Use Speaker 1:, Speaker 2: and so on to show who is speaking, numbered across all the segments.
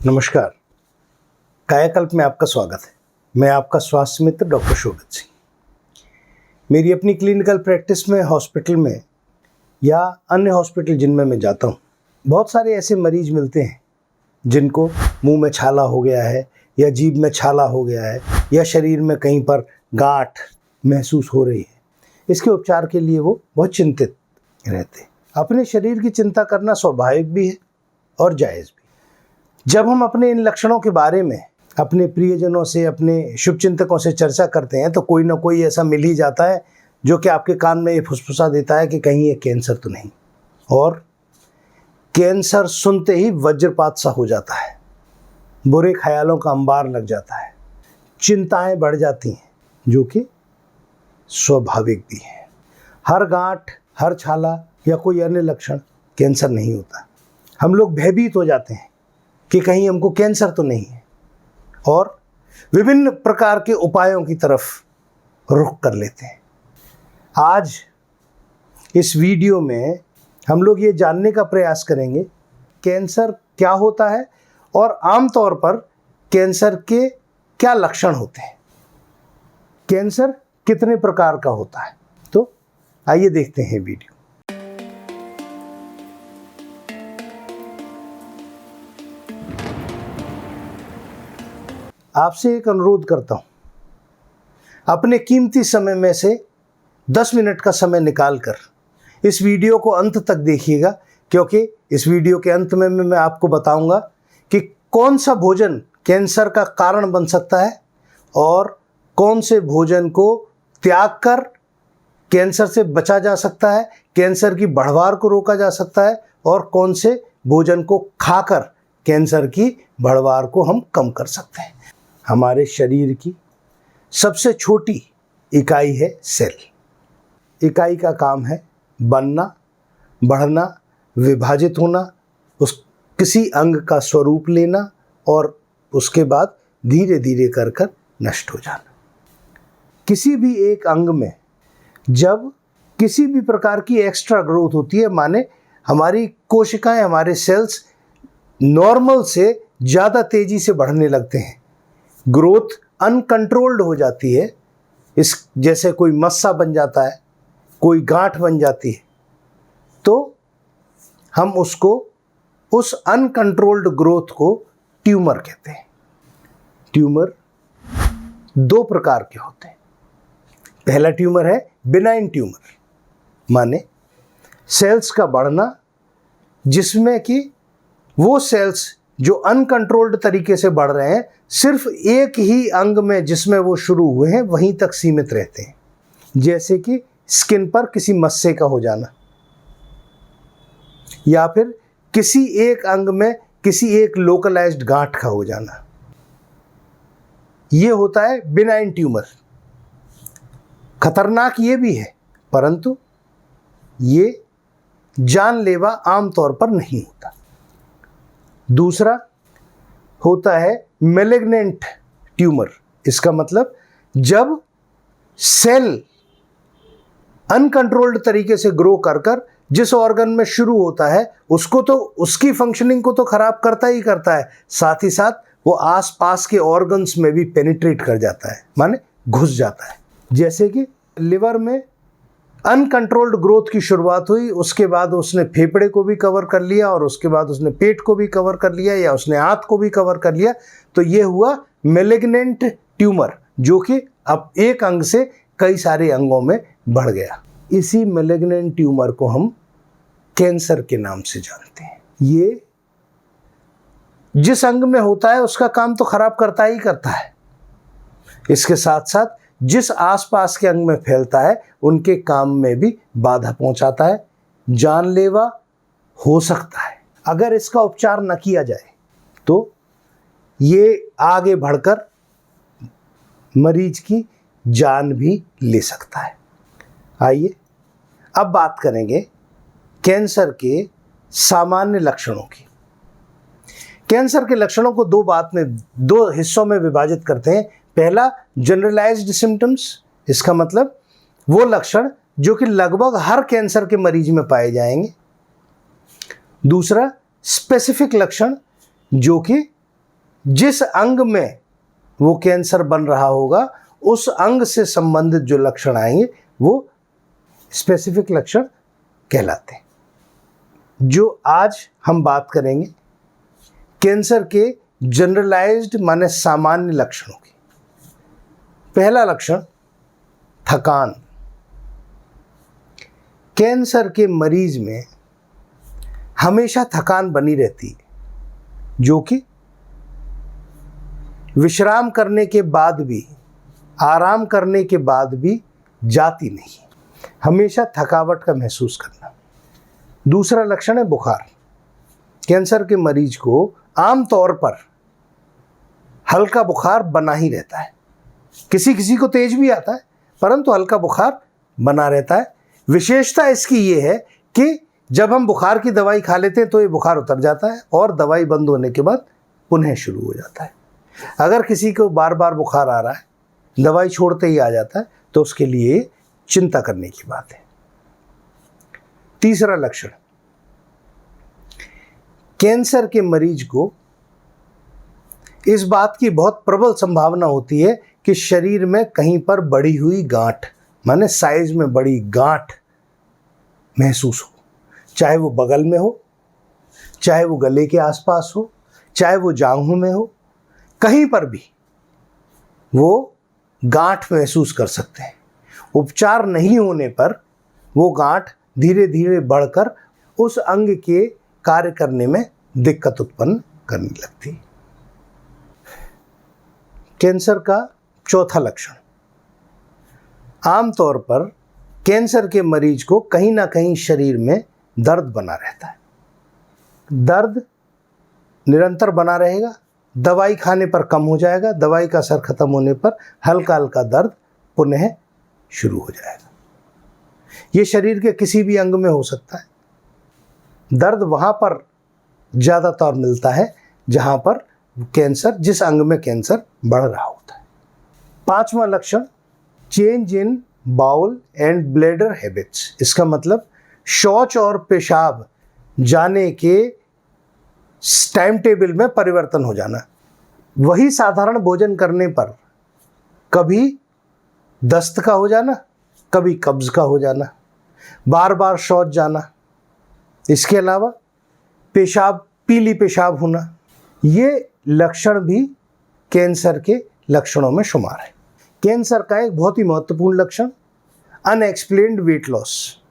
Speaker 1: नमस्कार, कायाकल्प में आपका स्वागत है। मैं आपका स्वास्थ्य मित्र डॉक्टर शोभित सिंह। मेरी अपनी क्लिनिकल प्रैक्टिस में, हॉस्पिटल में या अन्य हॉस्पिटल जिनमें मैं जाता हूँ, बहुत सारे ऐसे मरीज मिलते हैं जिनको मुंह में छाला हो गया है या जीभ में छाला हो गया है या शरीर में कहीं पर गांठ महसूस हो रही है। इसके उपचार के लिए वो बहुत चिंतित रहते हैं। अपने शरीर की चिंता करना स्वाभाविक भी है और जायज़ भी। जब हम अपने इन लक्षणों के बारे में अपने प्रियजनों से, अपने शुभचिंतकों से चर्चा करते हैं तो कोई ना कोई ऐसा मिल ही जाता है जो कि आपके कान में ये फुसफुसा देता है कि कहीं ये कैंसर तो नहीं। और कैंसर सुनते ही वज्रपात सा हो जाता है, बुरे ख्यालों का अंबार लग जाता है, चिंताएं बढ़ जाती हैं, जो कि स्वाभाविक भी है। हर गांठ, हर छाला या कोई अन्य लक्षण कैंसर नहीं होता। हम लोग भयभीत हो जाते हैं कि कहीं हमको कैंसर तो नहीं है और विभिन्न प्रकार के उपायों की तरफ रुख कर लेते हैं। आज इस वीडियो में हम लोग ये जानने का प्रयास करेंगे कैंसर क्या होता है और आमतौर पर कैंसर के क्या लक्षण होते हैं, कैंसर कितने प्रकार का होता है। तो आइए देखते हैं वीडियो। आपसे एक अनुरोध करता हूं, अपने कीमती समय में से 10 मिनट का समय निकालकर इस वीडियो को अंत तक देखिएगा, क्योंकि इस वीडियो के अंत में मैं आपको बताऊंगा कि कौन सा भोजन कैंसर का कारण बन सकता है और कौन से भोजन को त्याग कर कैंसर से बचा जा सकता है, कैंसर की बढ़वार को रोका जा सकता है, और कौन से भोजन को खाकर कैंसर की बढ़वार को हम कम कर सकते हैं। हमारे शरीर की सबसे छोटी इकाई है सेल। इकाई का काम है बनना, बढ़ना, विभाजित होना, उस किसी अंग का स्वरूप लेना और उसके बाद धीरे धीरे कर कर नष्ट हो जाना। किसी भी एक अंग में जब किसी भी प्रकार की एक्स्ट्रा ग्रोथ होती है, माने हमारी कोशिकाएं, हमारे सेल्स नॉर्मल से ज़्यादा तेज़ी से बढ़ने लगते हैं, ग्रोथ अनकंट्रोल्ड हो जाती है, इस जैसे कोई मस्सा बन जाता है, कोई गांठ बन जाती है, तो हम उसको, उस अनकंट्रोल्ड ग्रोथ को ट्यूमर कहते हैं। ट्यूमर 2 प्रकार के होते हैं। पहला ट्यूमर है बिनाइन ट्यूमर, माने सेल्स का बढ़ना, जिसमें कि वो सेल्स जो अनकंट्रोल्ड तरीके से बढ़ रहे हैं सिर्फ एक ही अंग में जिसमें वो शुरू हुए हैं वहीं तक सीमित रहते हैं, जैसे कि स्किन पर किसी मस्से का हो जाना या फिर किसी एक अंग में किसी एक लोकलाइज्ड गांठ का हो जाना। ये होता है बिनाइन ट्यूमर। खतरनाक ये भी है, परंतु ये जानलेवा आमतौर पर नहीं होता। दूसरा होता है मैलिग्नेंट ट्यूमर। इसका मतलब जब सेल अनकंट्रोल्ड तरीके से ग्रो कर कर जिस ऑर्गन में शुरू होता है उसको तो, उसकी फंक्शनिंग को तो खराब करता ही करता है, साथ ही साथ वो आसपास के ऑर्गन्स में भी पेनिट्रेट कर जाता है, माने घुस जाता है। जैसे कि लिवर में अनकंट्रोल्ड ग्रोथ की शुरुआत हुई, उसके बाद उसने फेफड़े को भी कवर कर लिया और उसके बाद उसने पेट को भी कवर कर लिया या उसने आंत को भी कवर कर लिया, तो ये हुआ मैलिग्नेंट ट्यूमर, जो कि अब एक अंग से कई सारे अंगों में बढ़ गया। इसी मैलिग्नेंट ट्यूमर को हम कैंसर के नाम से जानते हैं। ये जिस अंग में होता है उसका काम तो खराब करता ही करता है, इसके साथ साथ जिस आसपास के अंग में फैलता है उनके काम में भी बाधा पहुंचाता है, जानलेवा हो सकता है। अगर इसका उपचार न किया जाए तो ये आगे बढ़कर मरीज की जान भी ले सकता है। आइए अब बात करेंगे कैंसर के सामान्य लक्षणों की। कैंसर के लक्षणों को 2 हिस्सों में विभाजित करते हैं। पहला जनरलाइज्ड सिम्टम्स, इसका मतलब वो लक्षण जो कि लगभग हर कैंसर के मरीज में पाए जाएंगे। दूसरा स्पेसिफिक लक्षण, जो कि जिस अंग में वो कैंसर बन रहा होगा उस अंग से संबंधित जो लक्षण आएंगे वो स्पेसिफिक लक्षण कहलाते हैं। जो आज हम बात करेंगे कैंसर के जनरलाइज्ड माने सामान्य लक्षणों की। पहला लक्षण थकान। कैंसर के मरीज में हमेशा थकान बनी रहती है, जो कि विश्राम करने के बाद भी, आराम करने के बाद भी जाती नहीं, हमेशा थकावट का महसूस करना। दूसरा लक्षण है बुखार। कैंसर के मरीज को आमतौर पर हल्का बुखार बना ही रहता है, किसी किसी को तेज भी आता है, परंतु हल्का बुखार बना रहता है। विशेषता इसकी ये है कि जब हम बुखार की दवाई खा लेते हैं तो ये बुखार उतर जाता है और दवाई बंद होने के बाद पुनः शुरू हो जाता है। अगर किसी को बार बार बुखार आ रहा है, दवाई छोड़ते ही आ जाता है, तो उसके लिए चिंता करने की बात है। तीसरा लक्षण, कैंसर के मरीज को इस बात की बहुत प्रबल संभावना होती है कि शरीर में कहीं पर बढ़ी हुई गांठ माने साइज में बड़ी गांठ महसूस हो, चाहे वो बगल में हो, चाहे वो गले के आसपास हो, चाहे वो जांघों में हो, कहीं पर भी वो गांठ महसूस कर सकते हैं। उपचार नहीं होने पर वो गांठ धीरे धीरे बढ़कर उस अंग के कार्य करने में दिक्कत उत्पन्न करने लगती है। कैंसर का चौथा लक्षण, आमतौर पर कैंसर के मरीज को कहीं ना कहीं शरीर में दर्द बना रहता है। दर्द निरंतर बना रहेगा, दवाई खाने पर कम हो जाएगा, दवाई का असर खत्म होने पर हल्का हल्का दर्द पुनः शुरू हो जाएगा। ये शरीर के किसी भी अंग में हो सकता है। दर्द वहाँ पर ज़्यादातर मिलता है जहाँ पर कैंसर, जिस अंग में कैंसर बढ़ रहा होता है। पांचवा लक्षण, change in bowel and bladder habits. इसका मतलब शौच और पेशाब जाने के टाइम टेबल में परिवर्तन हो जाना। वही साधारण भोजन करने पर कभी दस्त का हो जाना, कभी कब्ज का हो जाना, बार बार शौच जाना, इसके अलावा पेशाब, पीली पेशाब होना, ये लक्षण भी कैंसर के लक्षणों में शुमार है। कैंसर का एक बहुत ही महत्वपूर्ण लक्षण, अनएक्सप्लेन्ड वेट लॉस।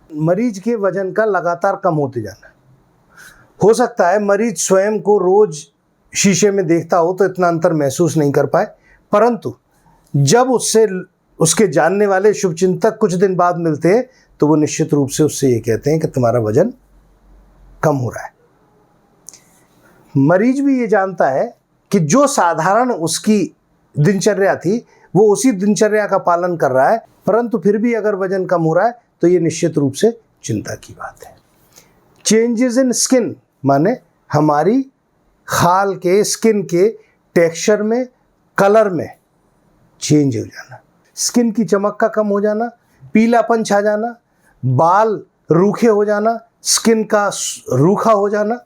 Speaker 1: मरीज के वजन का लगातार कम होते जाना। हो सकता है मरीज स्वयं को रोज शीशे में देखता हो तो इतना अंतर महसूस नहीं कर पाए, परंतु जब उससे उसके जानने वाले शुभचिंतक कुछ दिन बाद मिलते हैं तो वो निश्चित रूप से उससे ये कहते हैं कि तुम्हारा वजन कम हो रहा है। मरीज भी ये जानता है कि जो साधारण उसकी दिनचर्या थी वो उसी दिनचर्या का पालन कर रहा है, परंतु फिर भी अगर वजन कम हो रहा है तो ये निश्चित रूप से चिंता की बात है। चेंजेस इन स्किन माने हमारी खाल के, स्किन के टेक्सचर में, कलर में चेंज हो जाना, स्किन की चमक का कम हो जाना, पीलापन छा जाना, बाल रूखे हो जाना, स्किन का रूखा हो जाना,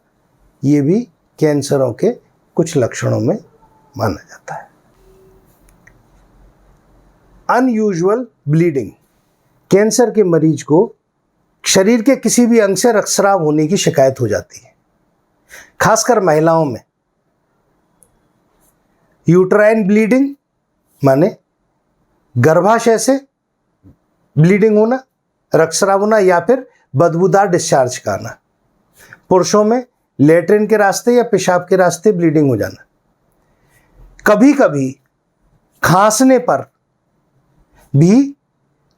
Speaker 1: ये भी कैंसरों के कुछ लक्षणों में माना जाता है। Unusual bleeding. कैंसर के मरीज को शरीर के किसी भी अंग से रक्तस्राव होने की शिकायत हो जाती है, खासकर महिलाओं में। यूट्राइन ब्लीडिंग माने गर्भाशय से ब्लीडिंग होना, रक्तस्राव होना या फिर बदबूदार डिस्चार्ज का आना। पुरुषों में लेट्रिन के रास्ते या पेशाब के रास्ते ब्लीडिंग हो जाना। कभी कभी खांसने पर भी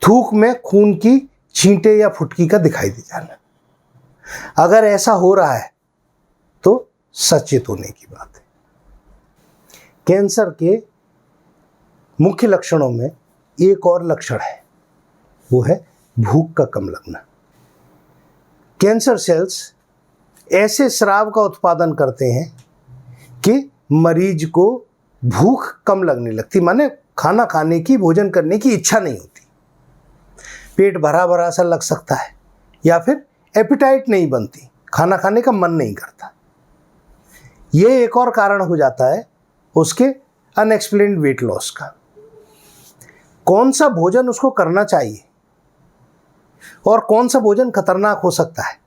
Speaker 1: थूक में खून की छींटे या फुटकी का दिखाई दे जाना। अगर ऐसा हो रहा है तो सचेत होने की बात है। कैंसर के मुख्य लक्षणों में एक और लक्षण है, वो है भूख का कम लगना। कैंसर सेल्स ऐसे स्राव का उत्पादन करते हैं कि मरीज को भूख कम लगने लगती, माने खाना खाने की, भोजन करने की इच्छा नहीं होती, पेट भरा भरा सा लग सकता है या फिर एपिटाइट नहीं बनती, खाना खाने का मन नहीं करता। ये एक और कारण हो जाता है उसके अनएक्सप्लेन्ड वेट लॉस का। कौन सा भोजन उसको करना चाहिए और कौन सा भोजन खतरनाक हो सकता है,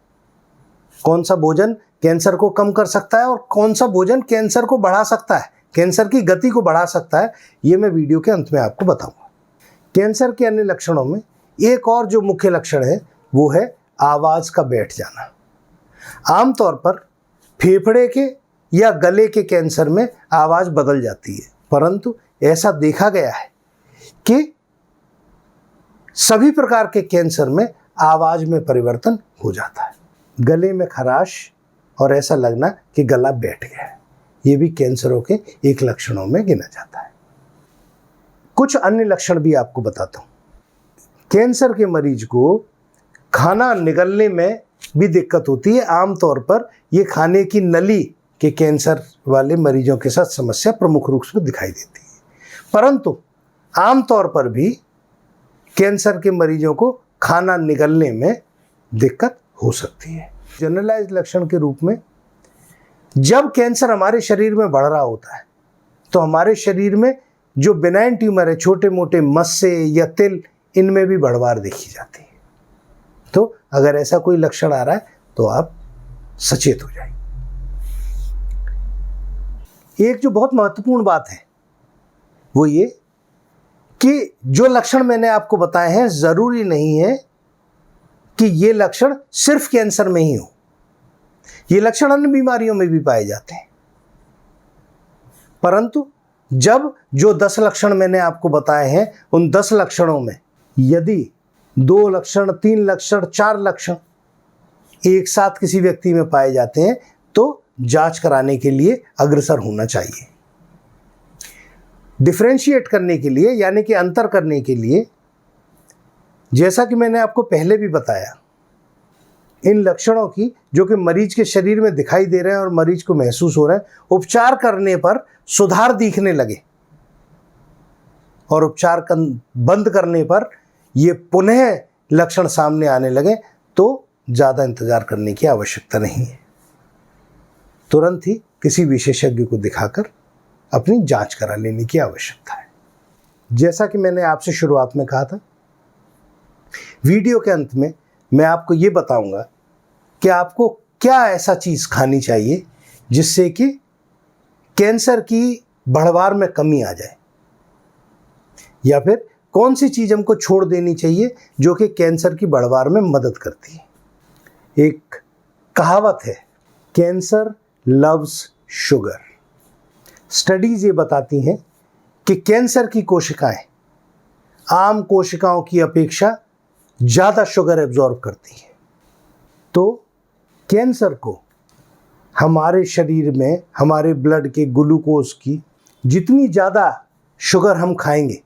Speaker 1: कौन सा भोजन कैंसर को कम कर सकता है और कौन सा भोजन कैंसर को बढ़ा सकता है, कैंसर की गति को बढ़ा सकता है, ये मैं वीडियो के अंत में आपको बताऊंगा। कैंसर के अन्य लक्षणों में एक और जो मुख्य लक्षण है वो है आवाज़ का बैठ जाना। आमतौर पर फेफड़े के या गले के कैंसर में आवाज़ बदल जाती है, परंतु ऐसा देखा गया है कि सभी प्रकार के कैंसर में आवाज़ में परिवर्तन हो जाता है। गले में खराश और ऐसा लगना कि गला बैठ गया है, ये भी कैंसरों के एक लक्षणों में गिना जाता है। कुछ अन्य लक्षण भी आपको बताता हूँ। कैंसर के मरीज को खाना निगलने में भी दिक्कत होती है। आमतौर पर ये खाने की नली के कैंसर वाले मरीजों के साथ समस्या प्रमुख रूप से दिखाई देती है, परंतु आमतौर पर भी कैंसर के मरीजों को खाना निगलने में दिक्कत हो सकती है। जनरलाइज्ड लक्षण के रूप में जब कैंसर हमारे शरीर में बढ़ रहा होता है तो हमारे शरीर में जो बेनाइन ट्यूमर है, छोटे मोटे मस्से या तिल, इनमें भी बढ़वार देखी जाती है। तो अगर ऐसा कोई लक्षण आ रहा है तो आप सचेत हो जाइए। एक जो बहुत महत्वपूर्ण बात है वो ये कि जो लक्षण मैंने आपको बताए हैं जरूरी नहीं है कि ये लक्षण सिर्फ कैंसर में ही हो, ये लक्षण अन्य बीमारियों में भी पाए जाते हैं। परंतु जब जो 10 लक्षण मैंने आपको बताए हैं उन 10 लक्षणों में यदि 2 लक्षण, 3 लक्षण, 4 लक्षण एक साथ किसी व्यक्ति में पाए जाते हैं तो जांच कराने के लिए अग्रसर होना चाहिए। डिफरेंशिएट करने के लिए यानी कि अंतर करने के लिए, जैसा कि मैंने आपको पहले भी बताया, इन लक्षणों की जो कि मरीज के शरीर में दिखाई दे रहे हैं और मरीज को महसूस हो रहे हैं, उपचार करने पर सुधार दिखने लगे और उपचार बंद करने पर ये पुनः लक्षण सामने आने लगे तो ज़्यादा इंतजार करने की आवश्यकता नहीं है। तुरंत ही किसी विशेषज्ञ को दिखाकर अपनी जांच करा लेने की आवश्यकता है। जैसा कि मैंने आपसे शुरुआत में कहा था, वीडियो के अंत में मैं आपको ये बताऊंगा कि आपको क्या ऐसा चीज़ खानी चाहिए जिससे कि कैंसर की बढ़वार में कमी आ जाए, या फिर कौन सी चीज़ हमको छोड़ देनी चाहिए जो कि कैंसर की बढ़वार में मदद करती है। एक कहावत है, कैंसर लव्स शुगर। स्टडीज़ ये बताती हैं कि कैंसर की कोशिकाएं आम कोशिकाओं की अपेक्षा ज़्यादा शुगर एब्जॉर्ब करती हैं। तो कैंसर को हमारे शरीर में हमारे ब्लड के ग्लूकोज की जितनी ज़्यादा शुगर हम खाएंगे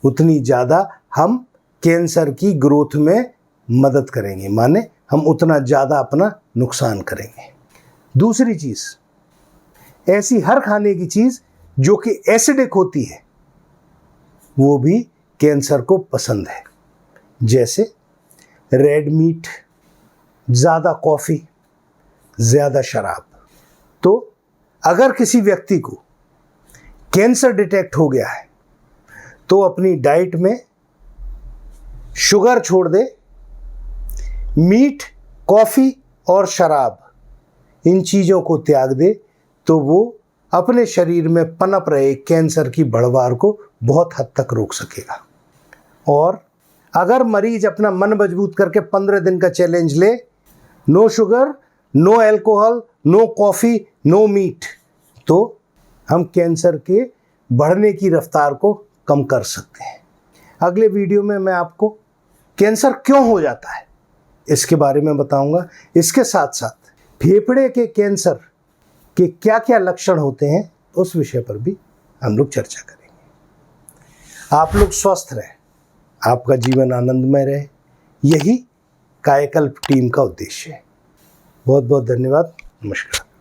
Speaker 1: उतनी ज़्यादा हम कैंसर की ग्रोथ में मदद करेंगे, माने हम उतना ज़्यादा अपना नुकसान करेंगे। दूसरी चीज़, ऐसी हर खाने की चीज़ जो कि एसिडिक होती है वो भी कैंसर को पसंद है, जैसे रेड मीट, ज़्यादा कॉफ़ी, ज़्यादा शराब। तो अगर किसी व्यक्ति को कैंसर डिटेक्ट हो गया है तो अपनी डाइट में शुगर छोड़ दे, मीट, कॉफ़ी और शराब, इन चीज़ों को त्याग दे, तो वो अपने शरीर में पनप रहे कैंसर की बढ़वार को बहुत हद तक रोक सकेगा। और अगर मरीज अपना मन मजबूत करके 15 दिन का चैलेंज ले, no sugar, no alcohol, no coffee, no meat, तो हम कैंसर के बढ़ने की रफ्तार को कम कर सकते हैं। अगले वीडियो में मैं आपको कैंसर क्यों हो जाता है इसके बारे में बताऊंगा। इसके साथ साथ फेफड़े के कैंसर के क्या क्या लक्षण होते हैं उस विषय पर भी हम लोग चर्चा करेंगे। आप लोग स्वस्थ रहें, आपका जीवन आनंदमय रहे, यही कायाकल्प टीम का उद्देश्य है। बहुत बहुत धन्यवाद। नमस्कार।